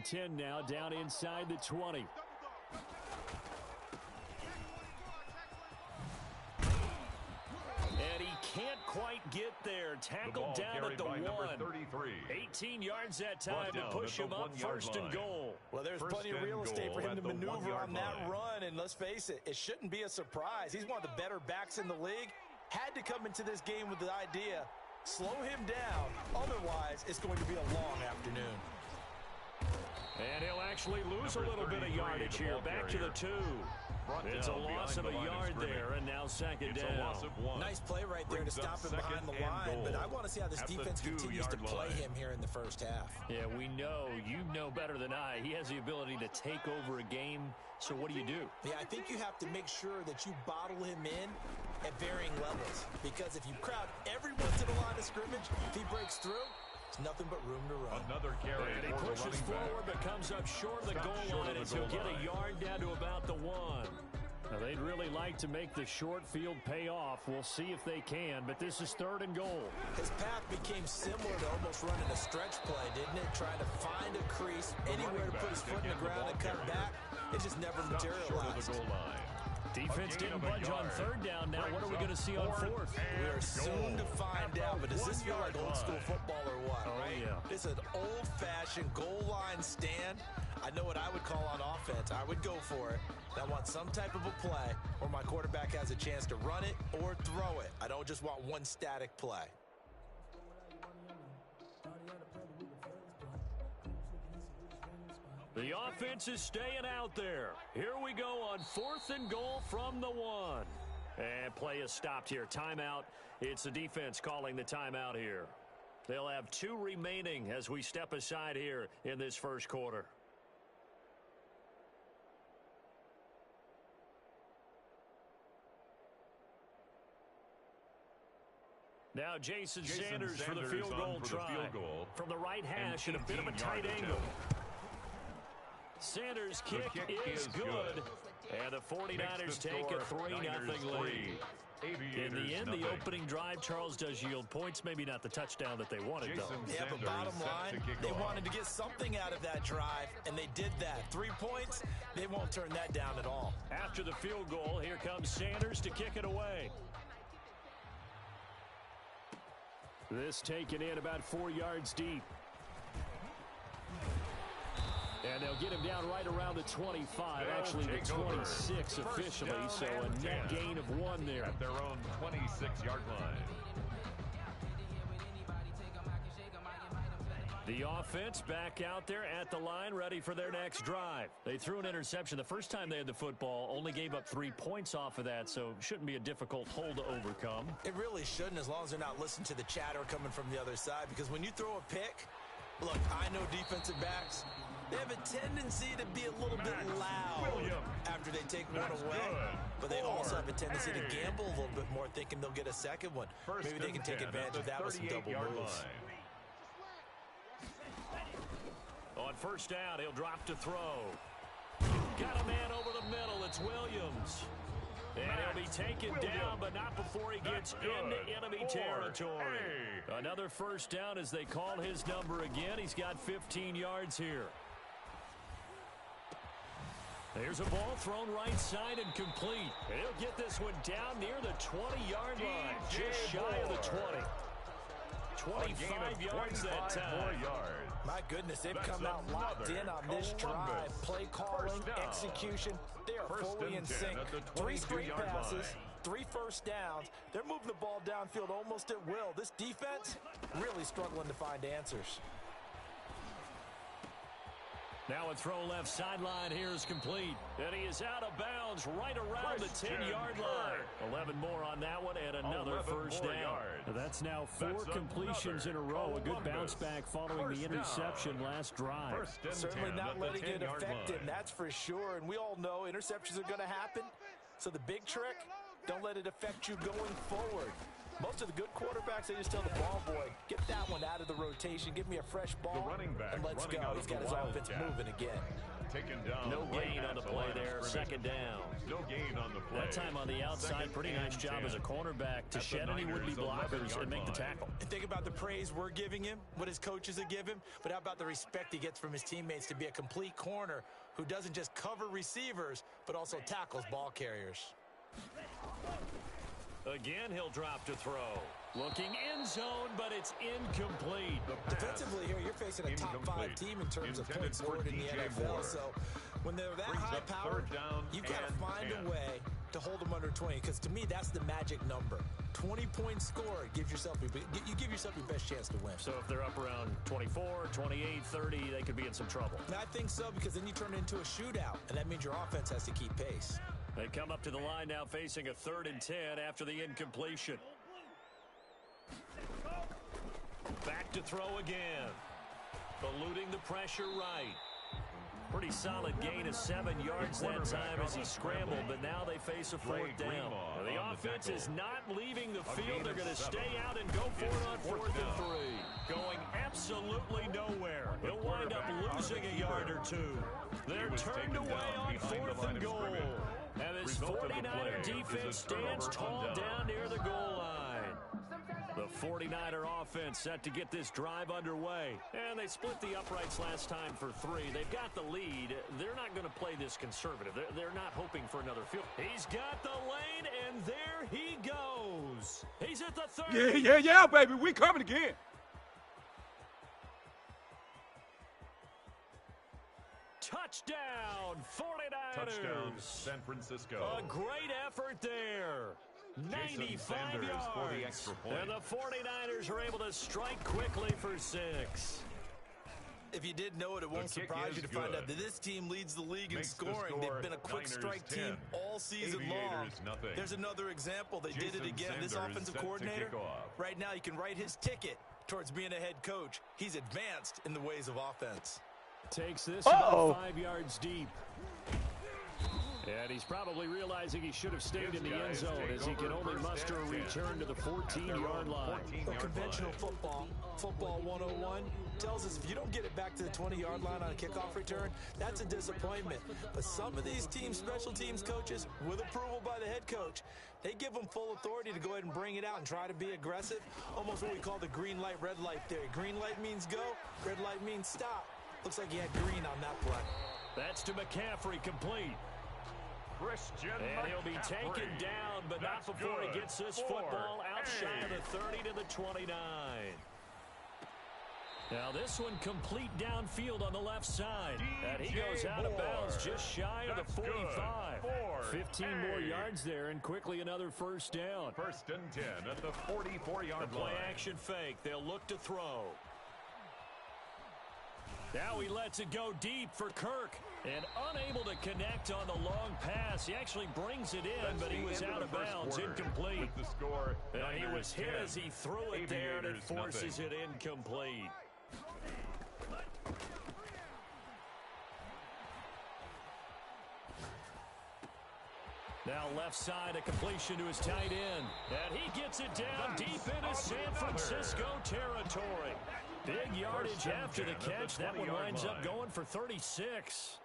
10 now, down inside the 20. And he can't quite get there. Tackled down at the 1. 18 yards that time to push him up 1st and goal. Well, there's plenty of real estate for him to maneuver on that run. And let's face it, it shouldn't be a surprise. He's one of the better backs in the league. Had to come into this game with the idea, slow him down. Otherwise, it's going to be a long afternoon. And he'll actually lose a little bit of yardage here. Back to the 2. It's a loss of a yard there, and now 2nd down. Nice play right there to stop him behind the line, but I want to see how this defense continues to play him here in the first half. Yeah, we know. You know better than I. He has the ability to take over a game, so what do? Yeah, I think you have to make sure that you bottle him in at varying levels, because if you crowd everyone to the line of scrimmage, if he breaks through, it's nothing but room to run. Another carry. And he pushes forward but comes up short of the goal line as he'll get a yard down to about the 1. Now, they'd really like to make the short field pay off. We'll see if they can, but this is 3rd and goal. His path became similar to almost running a stretch play, didn't it? Trying to find a crease, anywhere to put his foot in the ground and cut back. It just never materialized. Defense didn't budge on 3rd down. Now what are we going to see on 4th? We're soon to find out, but does this feel like old school football or what, right? Yeah. This is an old-fashioned goal line stand. I know what I would call on offense. I would go for it. I want some type of a play where my quarterback has a chance to run it or throw it. I don't just want one static play. The offense is staying out there. Here we go on 4th and goal from the 1. And play is stopped here. Timeout. It's the defense calling the timeout here. They'll have 2 remaining as we step aside here in this first quarter. Now Jason Sanders for the field goal try. From the right hash and a bit of a tight angle. Sanders' kick is good. And the 49ers take a 3-0 lead. In the end, the opening drive, Charles, does yield points. Maybe not the touchdown that they wanted, though. Yeah, but bottom line, they wanted to get something out of that drive, and they did that. 3 points, they won't turn that down at all. After the field goal, here comes Sanders to kick it away. This taken in about 4 yards deep. And they'll get him down right around the 25, actually the 26 officially, so a net gain of 1 there. At their own 26-yard line. The offense back out there at the line, ready for their next drive. They threw an interception the first time they had the football, only gave up 3 points off of that, so shouldn't be a difficult hole to overcome. It really shouldn't, as long as they're not listening to the chatter coming from the other side, because when you throw a pick, look, I know defensive backs, they have a tendency to be a little bit loud after they take one away. But they also have a tendency to gamble a little bit more, thinking they'll get a second one. Maybe they can take advantage of that with some double moves. On first down, he'll drop to throw. Got a man over the middle. It's Williams. And he'll be taken down, but not before he gets into enemy territory. Another first down as they call his number again. He's got 15 yards here. There's a ball thrown right side and complete. And he'll get this one down near the 20-yard line, just shy of the 20. 25 yards that time. My goodness, they've come out locked in on this drive. Play calling, execution, they are fully in sync. 3 straight passes, 3 first downs. They're moving the ball downfield almost at will. This defense really struggling to find answers. Now a throw left sideline here is complete. And he is out of bounds right around the 10-yard line. 11 more on that one and another first down. That's now 4 completions in a row. A good bounce back following the interception last drive. Certainly not letting it affect him, that's for sure. And we all know interceptions are going to happen. So the big trick, don't let it affect you going forward. Most of the good quarterbacks, they just tell the ball boy, get that one out of the rotation, give me a fresh ball, and let's go. He's got his offense moving again. taken down. No right gain at on the the play line of there. scrimmage. Second down. No gain on the play. That time on the outside, Second pretty nice and job 10. as a cornerback to At the shed any would-be Niners' blockers 11-yard and make the line. tackle. And think about the praise we're giving him, what his coaches have given him, but how about the respect he gets from his teammates to be a complete corner who doesn't just cover receivers, but also tackles ball carriers. Again, he'll drop to throw. Looking end zone, but it's incomplete. Defensively here, you're facing a top 5 team in terms of points scored in the NFL. So when they're that high powered, you've got to find a way to hold them under 20. Because to me, that's the magic number. 20 points scored gives yourself you give yourself your best chance to win. So if they're up around 24, 28, 30, they could be in some trouble. And I think so, because then you turn it into a shootout, and that means your offense has to keep pace. They come up to the line now facing a 3rd and 10 after the incompletion. Back to throw again. Eluding the pressure right. Pretty solid gain of 7 yards that time as he scrambled, but now they face a 4th down. The offense is not leaving the field. They're going to stay out and go for it on 4th and 3. Going absolutely nowhere. He'll wind up losing a yard or 2. They're turned away on 4th and goal. And this 49er defense stands tall down near the goal line. The 49er offense set to get this drive underway. And they split the uprights last time for 3. They've got the lead. They're not going to play this conservative. They're not hoping for another field. He's got the lane, and there he goes. He's at the 30. Yeah, baby. We coming again. Touchdown, 49ers. Touchdown, San Francisco. A great effort there. 95 Sanders yards. for the extra point. And the 49ers are able to strike quickly for 6. If you didn't know it, it won't surprise you to find out that this team leads the league in scoring. They've been a quick strike team all season long. There's another example. They did it again. This offensive coordinator, right now, you can write his ticket towards being a head coach. He's advanced in the ways of offense. Takes this about 5 yards deep. And he's probably realizing he should have stayed in the end zone as he can only muster a return to the 14-yard line. Well, conventional football 101, tells us if you don't get it back to the 20-yard line on a kickoff return, that's a disappointment. But some of these teams, special teams coaches, with approval by the head coach, they give them full authority to go ahead and bring it out and try to be aggressive, almost what we call the green light, red light theory. Green light means go, red light means stop. Looks like he had green on that play. That's to McCaffrey, complete. And he'll be taken down, but not before he gets this football out shy of the 30 to the 29. Now this one complete downfield on the left side. And he goes out of bounds just shy of the 45. 15 more yards there, and quickly another 1st down. 1st and 10 at the 44-yard line. Play action fake. They'll look to throw. Now he lets it go deep for Kirk. And unable to connect on the long pass. He actually brings it in, but he was out of bounds, incomplete. With the score, and he was hit as he threw it there, and it forces it incomplete. Now left side, a completion to his tight end. And he gets it down deep into San Francisco territory. Big yardage after the catch. That one winds up going for 36.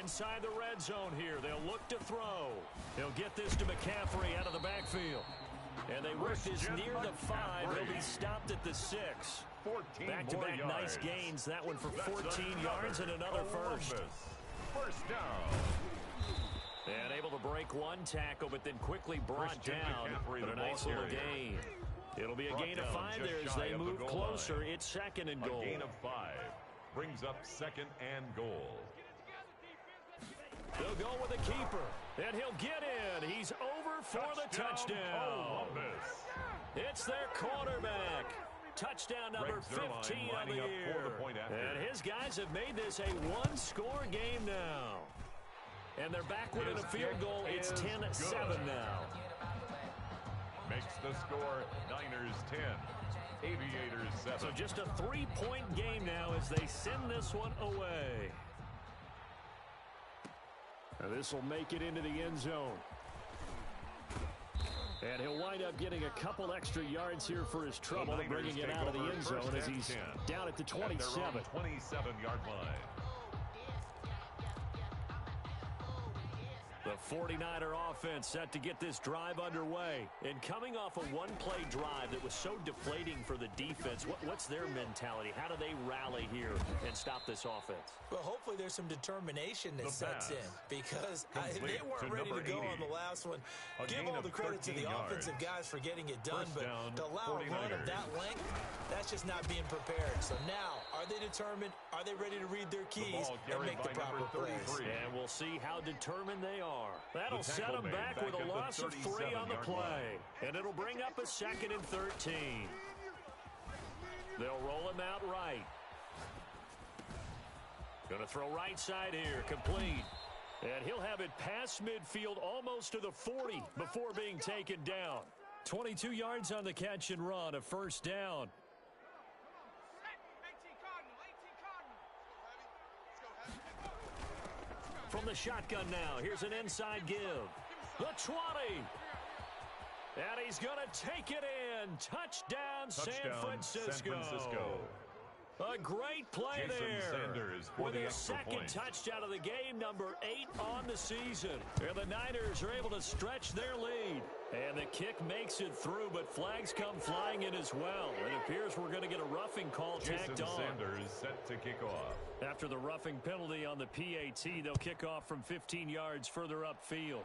Inside the red zone here. They'll look to throw. He'll get this to McCaffrey out of the backfield. And they work this near the 5. He'll be stopped at the 6. Back-to-back nice gains. That one for 14 yards and another first. First down. And able to break one tackle, but then quickly brought down. But a nice little gain. It'll be a gain of 5 there as they move closer. It's 2nd and goal. A gain of 5 brings up 2nd and goal. They'll go with a keeper, and he'll get in. He's over for the touchdown. It's their quarterback. Touchdown number 15 on the year. And his guys have made this a one-score game now. And they're back within a field goal. It's 10-7 now. Makes the score Niners 10, Aviators 7. So just a 3-point game now as they send this one away. Now this will make it into the end zone. And he'll wind up getting a couple extra yards here for his trouble, bringing it out of the end zone as he's down at the 27. 27-yard line. The 49er offense set to get this drive underway. And coming off a one-play drive that was so deflating for the defense, what's their mentality? How do they rally here and stop this offense? Well, hopefully there's some determination that sets in because they weren't ready to go on the last one. Give all the credit to the offensive guys for getting it done, but to allow a run of that length, that's just not being prepared. So now, are they determined? Are they ready to read their keys and make the proper plays? And we'll see how determined they are. That'll set them back with a loss of 3 on the play. And it'll bring up a 2nd and 13. They'll roll him out right. Going to throw right side here, complete. And he'll have it past midfield almost to the 40 before being taken down. 22 yards on the catch and run, a first down. From the shotgun now, here's an inside give. The 20. And he's going to take it in. Touchdown, San Francisco. A great play there. With his second touchdown of the game, number 8 on the season. And the Niners are able to stretch their lead. And the kick makes it through, but flags come flying in as well. It appears we're going to get a roughing call tacked on. Sanders set to kick off. After the roughing penalty on the PAT, they'll kick off from 15 yards further upfield.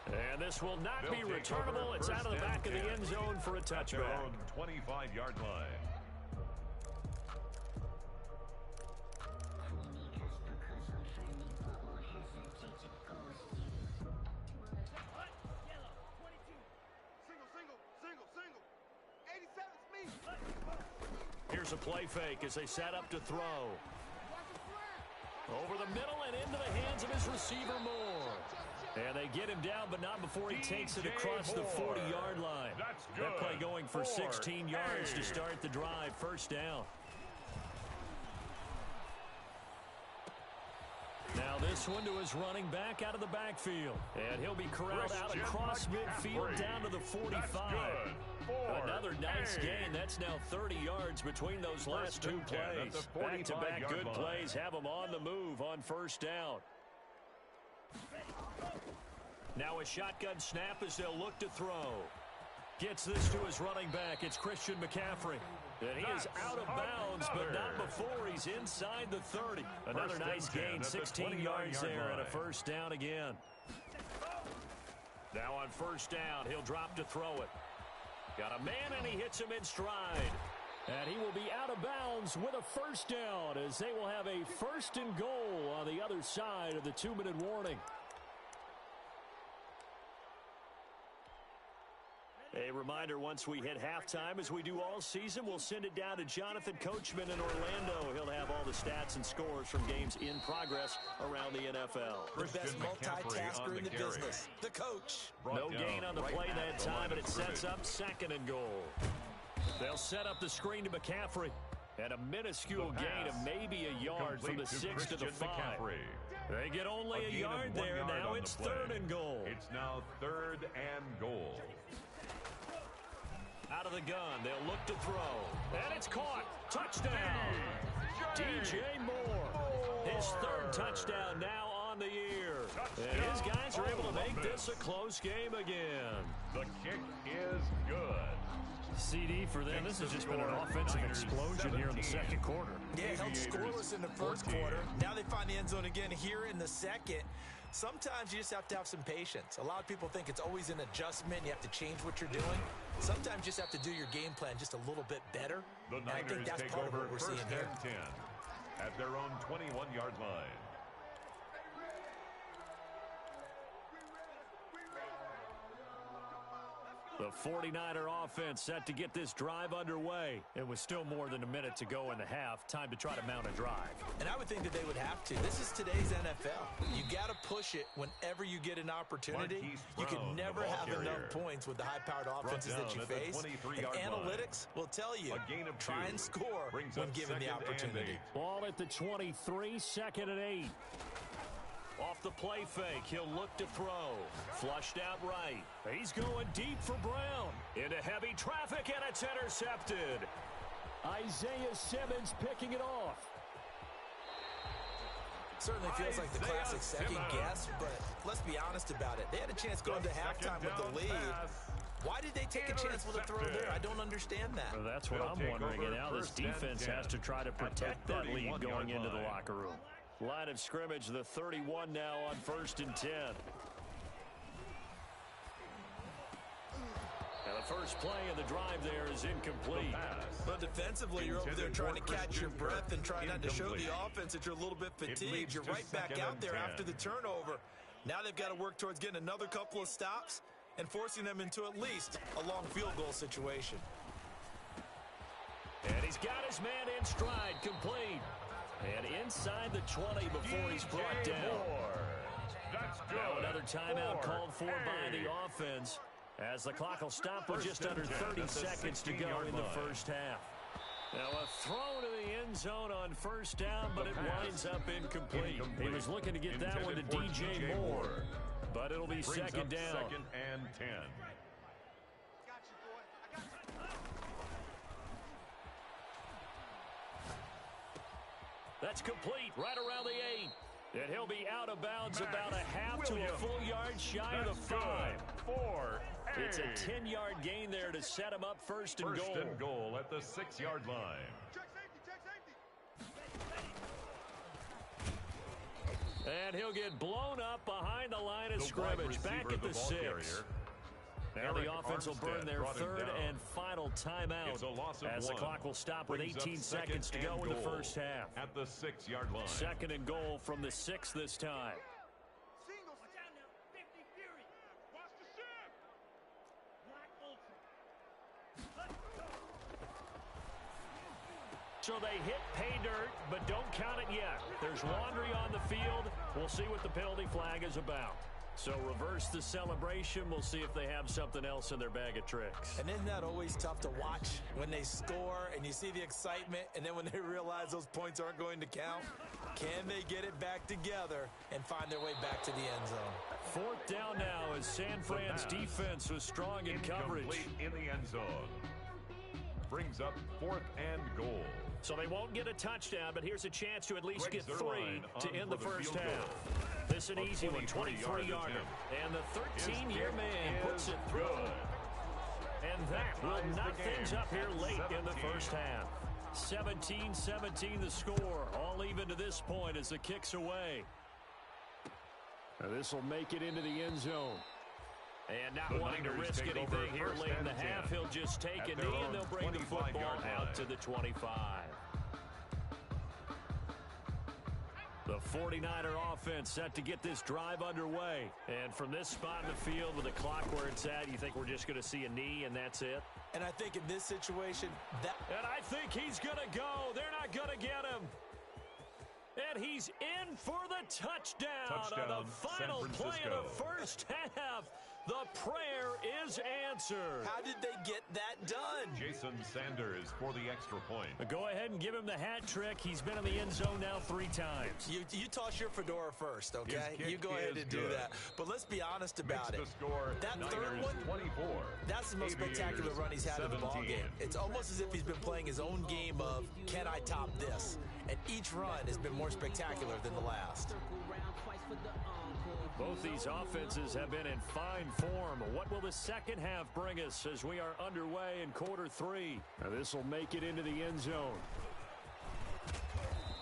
And this will not be returnable. It's out of the back of the end zone for a touchback. 25-yard line. Here's a play fake as they set up to throw. Over the middle and into the hands of his receiver Moore. And they get him down, but not before he takes it across the 40-yard line. That play going for 16 yards to start the drive. First down. Now this one to his running back out of the backfield. And he'll be corralled out across midfield down to the 45. Another nice gain. That's now 30 yards between those last two plays. Back-to-back good plays have them on the move on first down. Now a shotgun snap as they'll look to throw. Gets this to his running back. It's Christian McCaffrey. And he is out of bounds, but not before he's inside the 30. Another nice gain, 16 yards there, and a first down again. Now on first down, he'll drop to throw it. Got a man, and he hits him in stride. And he will be out of bounds with a first down as they will have a first and goal on the other side of the 2-minute warning. A reminder, once we hit halftime, as we do all season, we'll send it down to Jonathan Coachman in Orlando. He'll have all the stats and scores from games in progress around the NFL. The best multitasker in the business, the coach. No gain on the play that time, but it sets up 2nd and goal. They'll set up the screen to McCaffrey. And a minuscule gain of maybe a yard from the 6 to the 5. They get only a yard there. Now it's 3rd and goal. It's now 3rd and goal. Out of the gun, they'll look to throw. And it's caught. Touchdown. DJ Moore. His 3rd touchdown now on the year. And his guys are able to make this a close game again. The kick is good. CD for them. This has just been an offensive explosion here in the second quarter. Yeah, held scoreless in the first quarter. Now they find the end zone again here in the second. Sometimes you just have to have some patience. A lot of people think it's always an adjustment. You have to change what you're doing. Sometimes you just have to do your game plan just a little bit better. The Niners I think that's part of what we're seeing here. First and 10 at their own 21-yard line. The 49er offense set to get this drive underway. It was still more than a minute to go in the half. Time to try to mount a drive. And I would think that they would have to. This is today's NFL. You got to push it whenever you get an opportunity. You can never have enough points with the high-powered offenses that you face. And analytics will tell you, try and score when given the opportunity. Ball at the 23, 2nd and 8. Off the play fake, he'll look to throw. Flushed out right. He's going deep for Brown. Into heavy traffic, and it's intercepted. Isaiah Simmons picking it off. Certainly feels like the classic second guess, but let's be honest about it. They had a chance going to halftime with the lead. Why did they take a chance with a throw there? I don't understand that. Well, that's what I'm wondering, and now this defense has to try to protect that lead going into the locker room. Line of scrimmage, the 31 now on 1st and 10. Now the first play of the drive there is incomplete. But defensively, you're over there trying to catch your breath and try not to show the offense that you're a little bit fatigued. You're right back out there after the turnover. Now they've got to work towards getting another couple of stops and forcing them into at least a long field goal situation. And he's got his man in stride, complete. And inside the 20 before he's brought down. Now another timeout called for by the offense, as the clock will stop with just under 30 seconds to go in the first half. Now a throw to the end zone on first down, but it winds up incomplete. He was looking to get that one to DJ Moore, but it'll be second down. Second and 10. That's complete right around the 8. And he'll be out of bounds about a half to a full yard shy of the 5. It's a 10-yard gain there to set him up first and goal. First and goal at the 6-yard line. And he'll get blown up behind the line of scrimmage, back at the 6. Now the offense will burn their third and final timeout as the clock will stop with 18 seconds to go in the first half. At the 6-yard line. Second and goal from the 6 this time. So they hit pay dirt, but don't count it yet. There's laundry on the field. We'll see what the penalty flag is about. So reverse the celebration. We'll see if they have something else in their bag of tricks. And isn't that always tough to watch when they score and you see the excitement, and then when they realize those points aren't going to count? Can they get it back together and find their way back to the end zone? Fourth down now as San Fran's defense was strong in coverage. In the end zone. Brings up 4th and goal. So they won't get a touchdown, but here's a chance to at least get 3 to end the first half. This is an easy one, 23-yarder. And the 13-year man puts it through. And that will knock things up here late in the first half. 17-17 the score, all even to this point as the kick's away. Now this will make it into the end zone. And not wanting to risk anything here late in the half, he'll just take a knee and they'll bring the football out to the 25. The 49er offense set to get this drive underway. And from this spot in the field with the clock where it's at, you think we're just going to see a knee and that's it? And I think in this situation, And I think he's going to go. They're not going to get him. And he's in for the touchdown on the final play of the first half. The prayer is answered. How did they get that done? Jason Sanders for the extra point. Go ahead and give him the hat trick. He's been in the end zone now 3 times. You toss your fedora first, okay? You go ahead and do that. But let's be honest about it. That third one, 24. That's the most spectacular run he's had in the ballgame. It's almost as if he's been playing his own game of, can I top this? And each run has been more spectacular than the last. Both these offenses have been in fine form. What will the second half bring us as we are underway in quarter 3? Now this will make it into the end zone.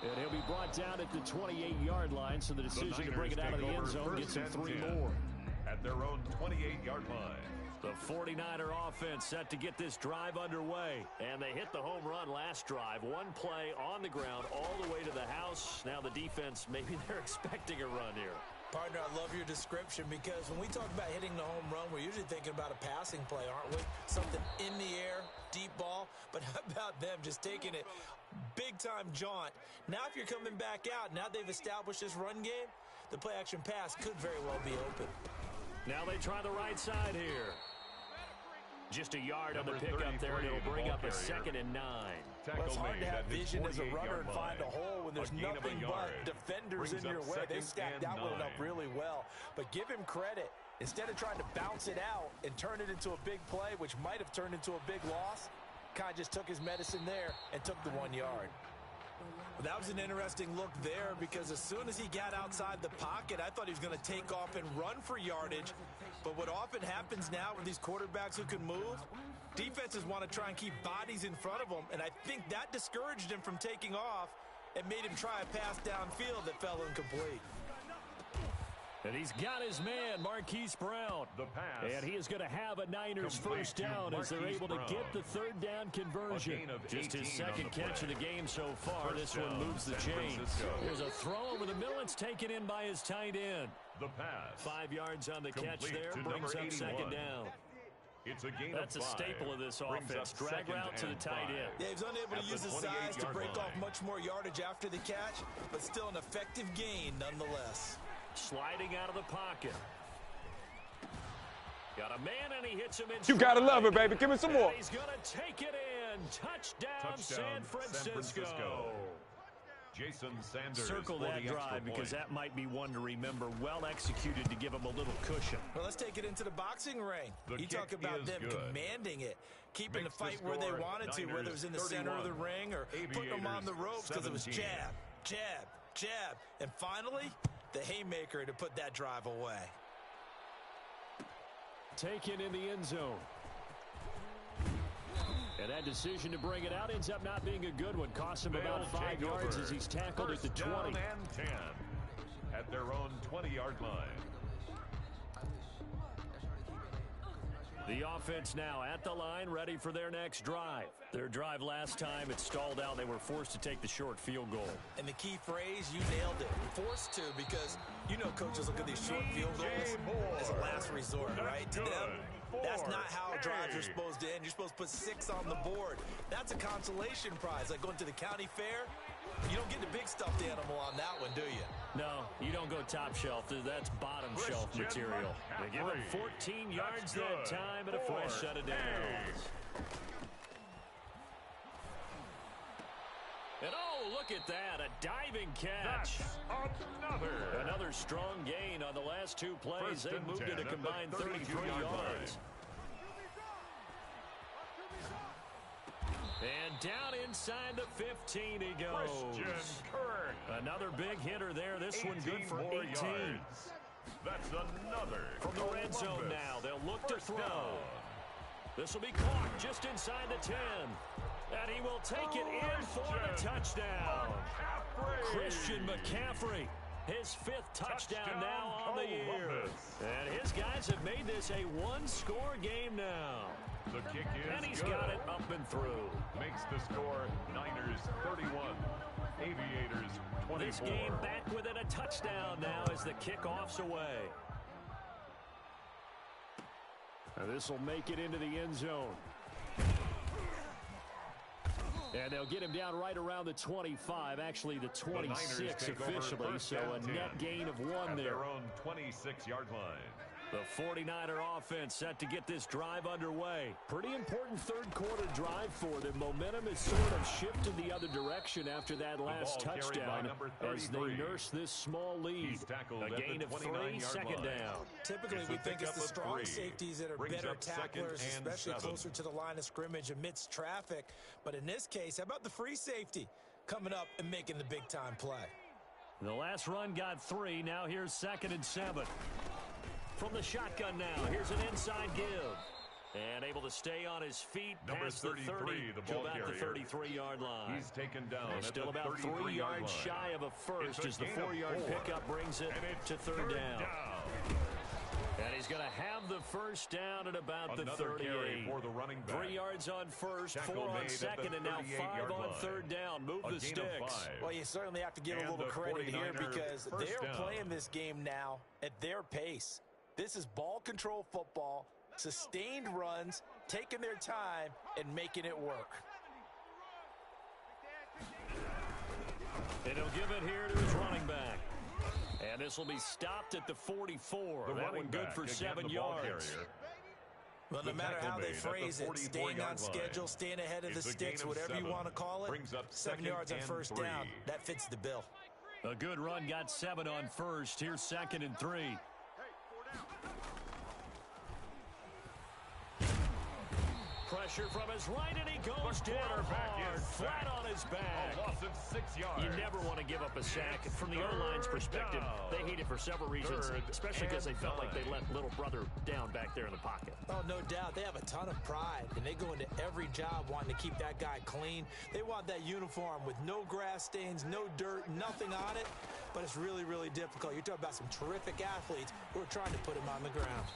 And he'll be brought down at the 28-yard line, so the decision to bring it out of the end zone gets him 3 more. At their own 28-yard line. The 49er offense set to get this drive underway. And they hit the home run last drive. One play on the ground all the way to the house. Now the defense, maybe they're expecting a run here. Partner, I love your description because when we talk about hitting the home run, we're usually thinking about a passing play, aren't we? Something in the air, deep ball. But how about them just taking it big-time jaunt? Now if you're coming back out, now they've established this run game, the play-action pass could very well be open. Now they try the right side here. Just a yard on the pickup there, and it'll bring up a 2nd and 9. Well, it's hard to have vision as a runner and find a hole when there's nothing but defenders in your way. They stacked that one up really well. But give him credit. Instead of trying to bounce it out and turn it into a big play, which might have turned into a big loss, kind of just took his medicine there and took the 1 yard. Well, that was an interesting look there because as soon as he got outside the pocket, I thought he was going to take off and run for yardage. But what often happens now with these quarterbacks who can move, defenses want to try and keep bodies in front of them, and I think that discouraged him from taking off and made him try a pass downfield that fell incomplete. And he's got his man, Marquise Brown. The pass. And he is going to have a Niners first down as they're able to get the 3rd down conversion. Just his 2nd catch of the game so far. This one moves the chains. There's a throw over the middle. It's taken in by his tight end. The pass. 5 yards on the catch there. Brings up 2nd down. It's a gain That's of 5. A staple of this offense. Drag route to the tight end. Yeah, he's unable to use his size to break off much more yardage after the catch, but still an effective gain nonetheless. Sliding out of the pocket. Got a man, and he hits him in. You gotta love it, baby. Give me some more. And he's going to take it in. Touchdown San Francisco. Jason Sanders. Circle that drive because that might be one to remember. Well executed to give him a little cushion. Well, let's take it into the boxing ring. You talk about them commanding it, keeping the fight where they wanted to, whether it was in the center of the ring or putting them on the ropes because it was jab, jab, jab, and finally the haymaker to put that drive away. Taken in the end zone. And that decision to bring it out ends up not being a good one. Costs him about 5 yards as he's tackled at the 20. First down and 10 at their own 20-yard line. The offense now at the line, ready for their next drive. Their drive last time, it stalled out. They were forced to take the short field goal. And the key phrase, you nailed it. Forced to, because you know coaches look at these short field goals as a last resort, right? To them, that's not how drives are supposed to end. You're supposed to put 6 on the board. That's a consolation prize, like going to the county fair. You don't get the big stuffed animal on that one, do you? No, you don't go top shelf. That's bottom shelf material. They give him 14 yards that time and a fresh set of downs. And oh, look at that, a diving catch. Another strong gain on the last 2 plays. They moved it a combined 33 yards. And down inside the 15 he goes. Another big hitter there. This one good for 18. That's another. From the red zone now, they'll look to throw. This will be caught just inside the 10. And he will take it in for the touchdown. Christian McCaffrey, his 5th touchdown now on the year. And his guys have made this a 1-score game now. The kick is and he's got it up and through. Makes the score Niners 31, Aviators 24. This game back within a touchdown now as the kickoff's away. And this will make it into the end zone. And they'll get him down right around the 25, actually the 26 officially, so a net gain of 1 there. Their own 26-yard line. The 49er offense set to get this drive underway. Pretty important third-quarter drive for them. Momentum has sort of shifted the other direction after that last touchdown as they nurse this small lead. A gain of 3, 2nd down. Typically, we think it's the strong safeties that are better tacklers, especially closer to the line of scrimmage amidst traffic. But in this case, how about the free safety coming up and making the big-time play? The last run got 3. Now here's 2nd and 7. From the shotgun now, here's an inside give. And able to stay on his feet past the 30 to about the 33-yard line. He's taken down. Still about 3 yards shy of a first as the 4-yard pickup brings it to 3rd down. And he's going to have the first down at about the 38. For the running back. 3 yards on first, 4 on 2nd, and now 5 on 3rd down. Move the sticks. Well, you certainly have to give a little credit here because they're playing this game now at their pace. This is ball control football, sustained runs, taking their time, and making it work. And he'll give it here to his running back. And this will be stopped at the 44. That one good for 7 yards. Well, no matter how they phrase it, staying on schedule, staying ahead of the sticks, whatever you want to call it, 7 yards on first down, that fits the bill. A good run got 7 on first. Here's 2nd and 3. Pressure from his right, and he goes down hard, flat on his back. A loss of 6 yards. You never want to give up a sack. From the O-line's perspective, they hate it for several reasons, especially because they felt like they let little brother down back there in the pocket. Oh, no doubt. They have a ton of pride, and they go into every job wanting to keep that guy clean. They want that uniform with no grass stains, no dirt, nothing on it, but it's really, really difficult. You're talking about some terrific athletes who are trying to put him on the ground.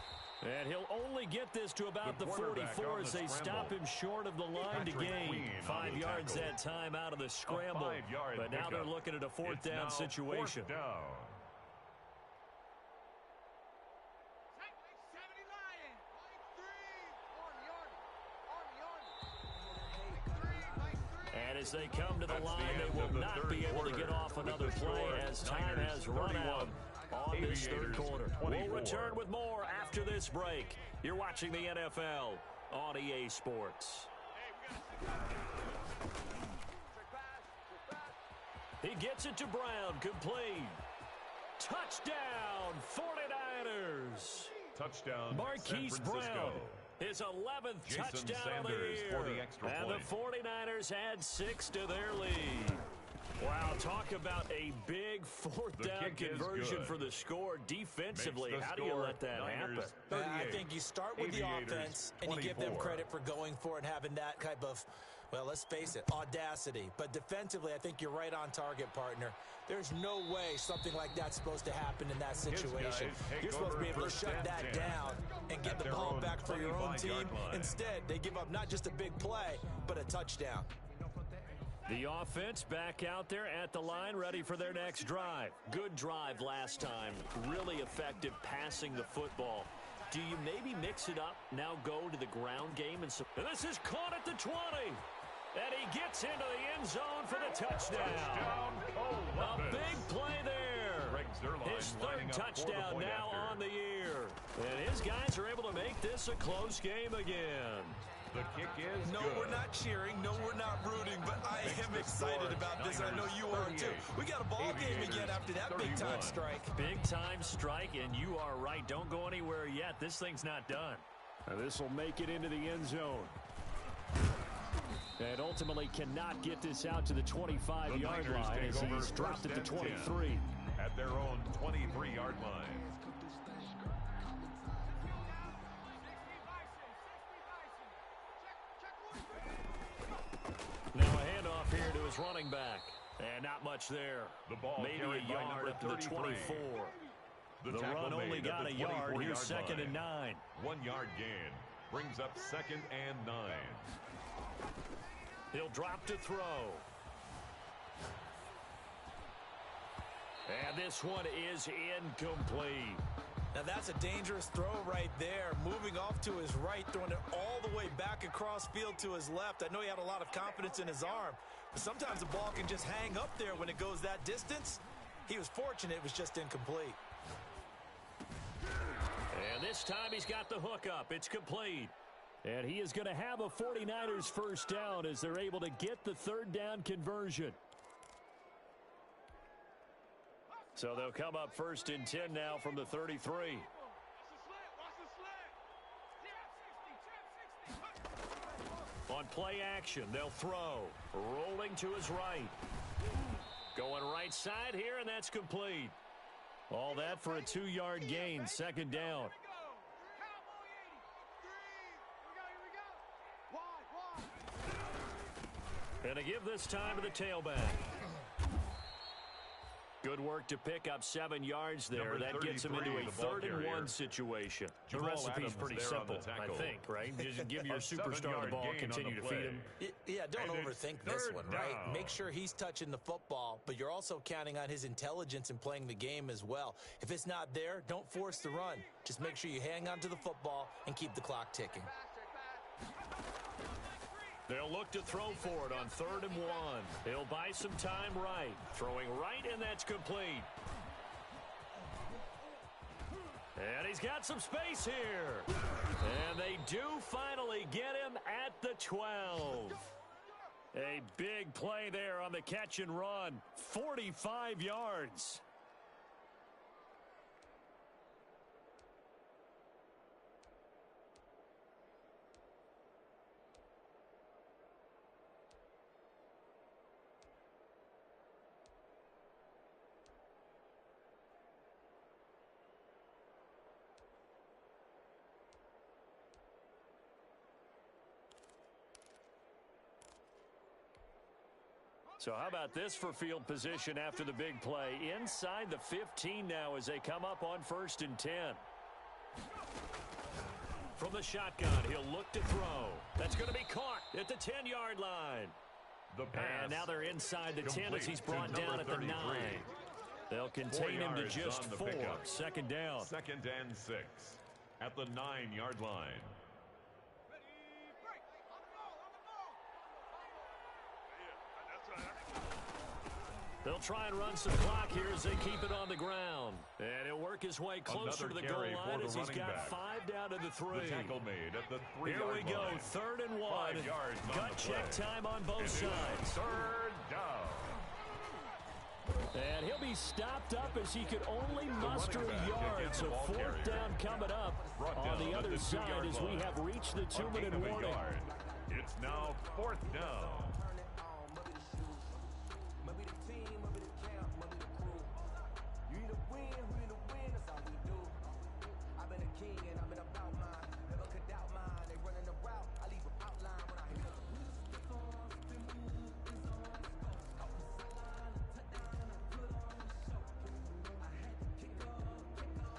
And he'll only get this to about the 44 as they stop him short of the line to gain. 5 yards that time out of the scramble. But now they're looking at a 4th down situation. And as they come to the line, they will not be able to get off another play as time has run out on this third quarter. We'll return with more after this break. You're watching the NFL on EA Sports. He gets it to Brown, complete. Touchdown, 49ers. Touchdown, Marquise Brown. His 11th touchdown of the year. And the 49ers add 6 to their lead. Wow, talk about a big 4th down conversion for the score defensively. How do you let that happen? I think you start with the offense, and you give them credit for going for it and having that type of, well, let's face it, audacity. But defensively, I think you're right on target, partner. There's no way something like that's supposed to happen in that situation. You're supposed to be able to shut that down and get the ball back for your own team. Instead, they give up not just a big play, but a touchdown. The offense back out there at the line, ready for their next drive. Good drive last time. Really effective passing the football. Do you maybe mix it up, now go to the ground game? And this is caught at the 20. And he gets into the end zone for the touchdown. A big play there. His 3rd touchdown now on the year. And his guys are able to make this a close game again. The kick is No, good. we're not cheering. No, we're not rooting. But I am excited about this. I know you are too. We got a ball game again after that big-time strike. Big-time strike, and you are right. Don't go anywhere yet. This thing's not done. Now this will make it into the end zone. And ultimately cannot get this out to the 25-yard line as he's dropped at the 23. At their own 23-yard line. Now a handoff here to his running back. And not much there. The ball maybe a yard up to the 24. The run only got a yard. Here's 2nd and 9. 1 yard gain. Brings up 2nd and 9. He'll drop to throw. And this one is incomplete. Now that's a dangerous throw right there. Moving off to his right, throwing it all the way back across field to his left. I know he had a lot of confidence in his arm, but sometimes the ball can just hang up there when it goes that distance. He was fortunate it was just incomplete. And this time he's got the hook up. It's complete. And he is going to have a 49ers first down as they're able to get the 3rd down conversion. So they'll come up 1st and 10 now from the 33. On play action, they'll throw. Rolling to his right. Going right side here, and that's complete. All that for a 2-yard gain, 2nd down. And to give this time to the tailback. Good work to pick up 7 yards there. That gets him into a 3rd and 1 situation. The recipe's pretty simple, I think, right? Just give your superstar the ball, continue to feed him. Yeah, don't overthink this one, right? Make sure he's touching the football, but you're also counting on his intelligence in playing the game as well. If it's not there, don't force the run. Just make sure you hang on to the football and keep the clock ticking. They'll look to throw for it on 3rd and 1. He'll buy some time right. Throwing right, and that's complete. And he's got some space here. And they do finally get him at the 12. A big play there on the catch and run. 45 yards. So how about this for field position after the big play? Inside the 15 now as they come up on 1st and 10. From the shotgun, he'll look to throw. That's going to be caught at the 10-yard line. And now they're inside the 10 as he's brought down at the 9. They'll contain him to just 4. Second down. 2nd and 6 at the 9-yard line. They'll try and run some clock here as they keep it on the ground. And he'll work his way closer to the goal line as he's got 5 down to the 3. The tackle made at the 3-yard line. Here we go, 3rd and 1. Gut check time on both sides. 3rd down. And he'll be stopped up as he could only muster a yard. So 4th down coming up on the other side as we have reached the 2-minute warning. It's now 4th down.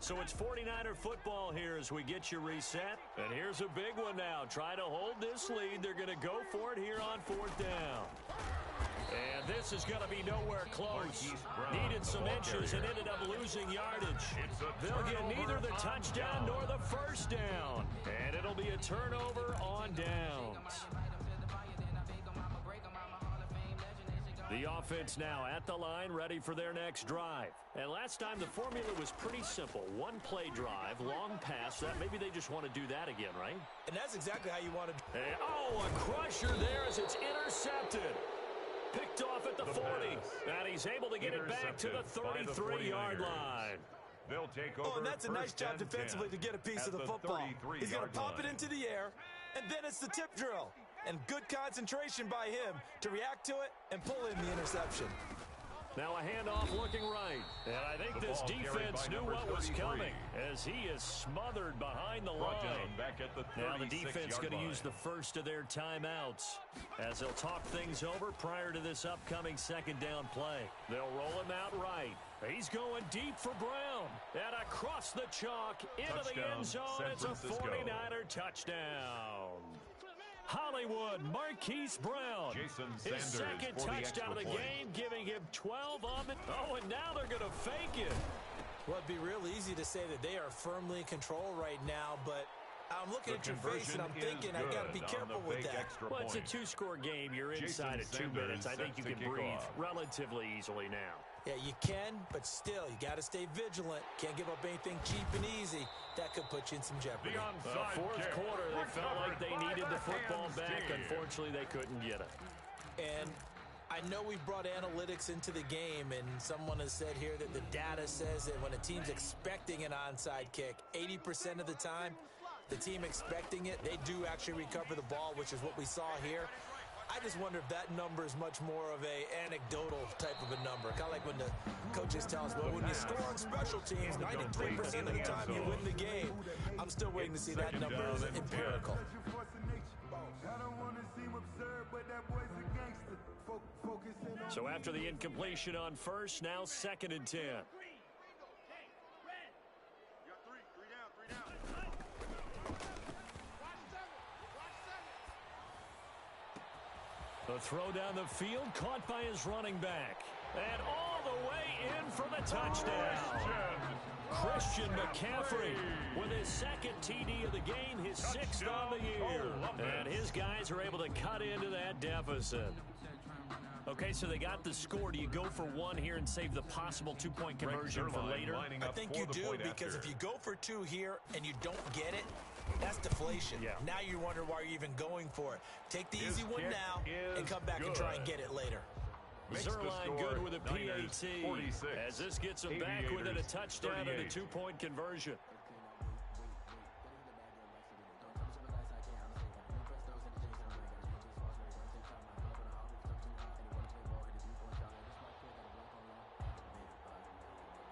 So it's 49er football here as we get you reset. And here's a big one now. Try to hold this lead. They're going to go for it here on 4th down. And this is going to be nowhere close. Needed some inches and ended up losing yardage. They'll get neither the touchdown nor the 1st down. And it'll be a turnover on downs. The offense now at the line, ready for their next drive. And last time the formula was pretty simple. 1-play drive, long pass. That maybe they just want to do that again, right? And that's exactly how you want to. And, a crusher there as it's intercepted. Picked off at the 40. And he's able to get it back to the 33-yard line. They'll take over. Oh, and that's a nice job defensively to get a piece of the football. He's going to pop it into the air, and then it's the tip drill. And good concentration by him to react to it and pull in the interception. Now a handoff looking right. And I think this defense knew what was coming as he is smothered behind the line. Now the defense going to use the first of their timeouts as they'll talk things over prior to this upcoming 2nd down play. They'll roll him out right. He's going deep for Brown. And across the chalk into the end zone. It's a 49er touchdown. Hollywood, Marquise Brown. His 2nd touchdown of the game, giving him 12 on it. Oh, and now they're going to fake it. Well, it'd be real easy to say that they are firmly in control right now, but I'm looking at your face and I'm thinking I got to be careful with that. Well, it's a 2-score game. You're inside at 2 minutes. I think you can breathe relatively easily now. Yeah, you can, but still, you got to stay vigilant. Can't give up anything cheap and easy. That could put you in some jeopardy. 4th quarter, they felt like they needed the football back. Unfortunately, they couldn't get it. And I know we brought analytics into the game, and someone has said here that the data says that when a team's expecting an onside kick, 80% of the time, the team expecting it, they do actually recover the ball, which is what we saw here. I just wonder if that number is much more of a anecdotal type of a number. Kind of like when the coaches tell us, well, when you score on special teams, 93% of the time you win the game. I'm still waiting to see that number empirical. So after the incompletion on 1st, now 2nd and 10. The throw down the field, caught by his running back. And all the way in for the touchdown. Christian McCaffrey with his 2nd TD of the game, his 6th on the year. And his guys are able to cut into that deficit. Okay, so they got the score. Do you go for one here and save the possible two-point conversion for later? I think you do, because if you go for two here and you don't get it, that's deflation. Yeah. Now you wonder why you're even going for it. Take the easy one now and come back and try and get it later. Zerline good with a PAT 46. as this gets them back within a touchdown and a two-point conversion.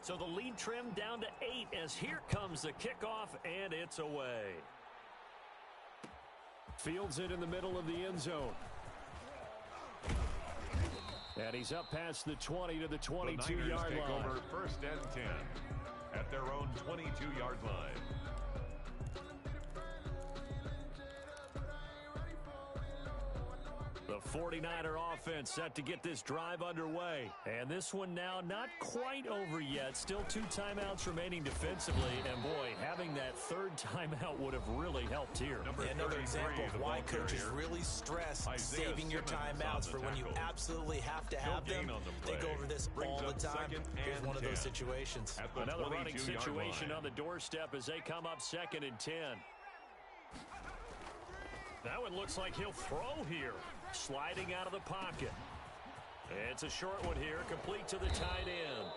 So the lead trimmed down to 8 as here comes the kickoff, and it's away. Fields it in the middle of the end zone. And he's up past the 20 to the 22-yard line. Over first and 10 at their own 22-yard line. The 49er offense set to get this drive underway. And this one now not quite over yet. Still 2 timeouts remaining defensively. And, boy, having that third timeout would have really helped here. Another example of why coaches really stress saving your timeouts for when you absolutely have to have them. They go over this all the time. Here's one of those situations. Another running situation on the doorstep as they come up 2nd and 10. That one looks like he'll throw here. Sliding out of the pocket. It's a short one here, complete to the tight end.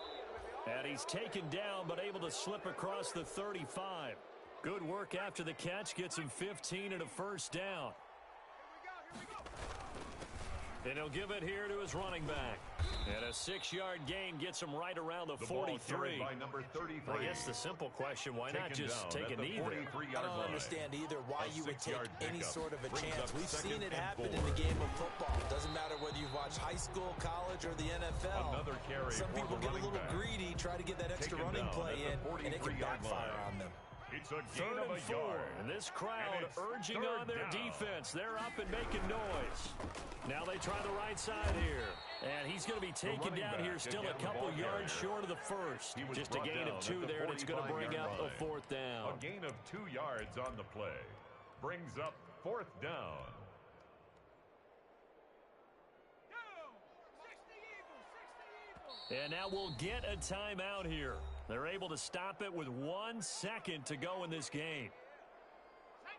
And he's taken down, but able to slip across the 35. Good work after the catch, gets him 15 and a first down. And he'll give it here to his running back. And a 6-yard gain gets him right around the 43. By number 33. I guess the simple question, why not just take a knee there? I don't understand either why you would take any sort of a chance. We've seen it happen in the game of football. Doesn't matter whether you've watched high school, college, or the NFL. Some people get a little greedy, try to get that extra running play in, and it can backfire on them. It's a 3rd and 4, and this crowd urging on their defense. They're up and making noise. Now they try the right side here. And he's going to be taken down here, still a couple yards short of the first. Just a gain of 2 there, and it's going to bring up a 4th down. A gain of 2 yards on the play. Brings up 4th down. And now we'll get a timeout here. They're able to stop it with 1 second to go in this game.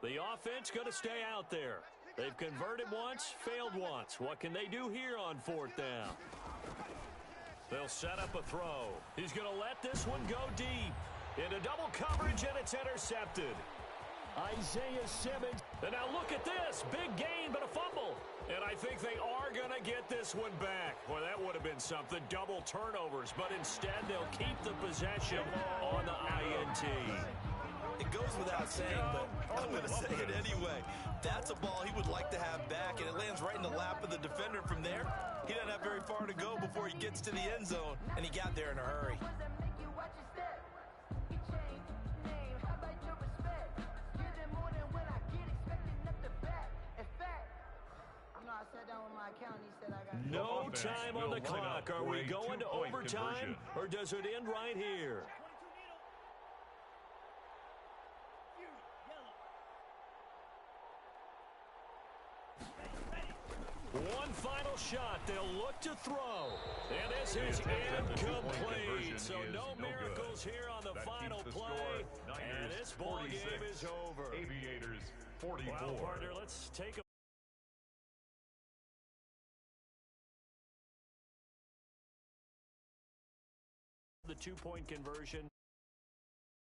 The offense going to stay out there. They've converted once, failed once. What can they do here on 4th down? They'll set up a throw. He's going to let this one go deep. Into double coverage, and it's intercepted. Isaiah Simmons. And now look at this. Big gain, but a fumble. And I think they are going to get this one back. Well, that would have been something. Double turnovers. But instead, they'll keep the possession on the INT. It goes without saying, but I'm going to say it anyway. That's a ball he would like to have back, and it lands right in the lap of the defender from there. He doesn't have very far to go before he gets to the end zone, and he got there in a hurry. No time on the clock. Are we going to overtime, or does it end right here? One final shot. They'll look to throw. And this is incomplete. So no miracles here on the final play. And this ball game is over. Aviators 44. Well, partner, let's take a the two-point conversion.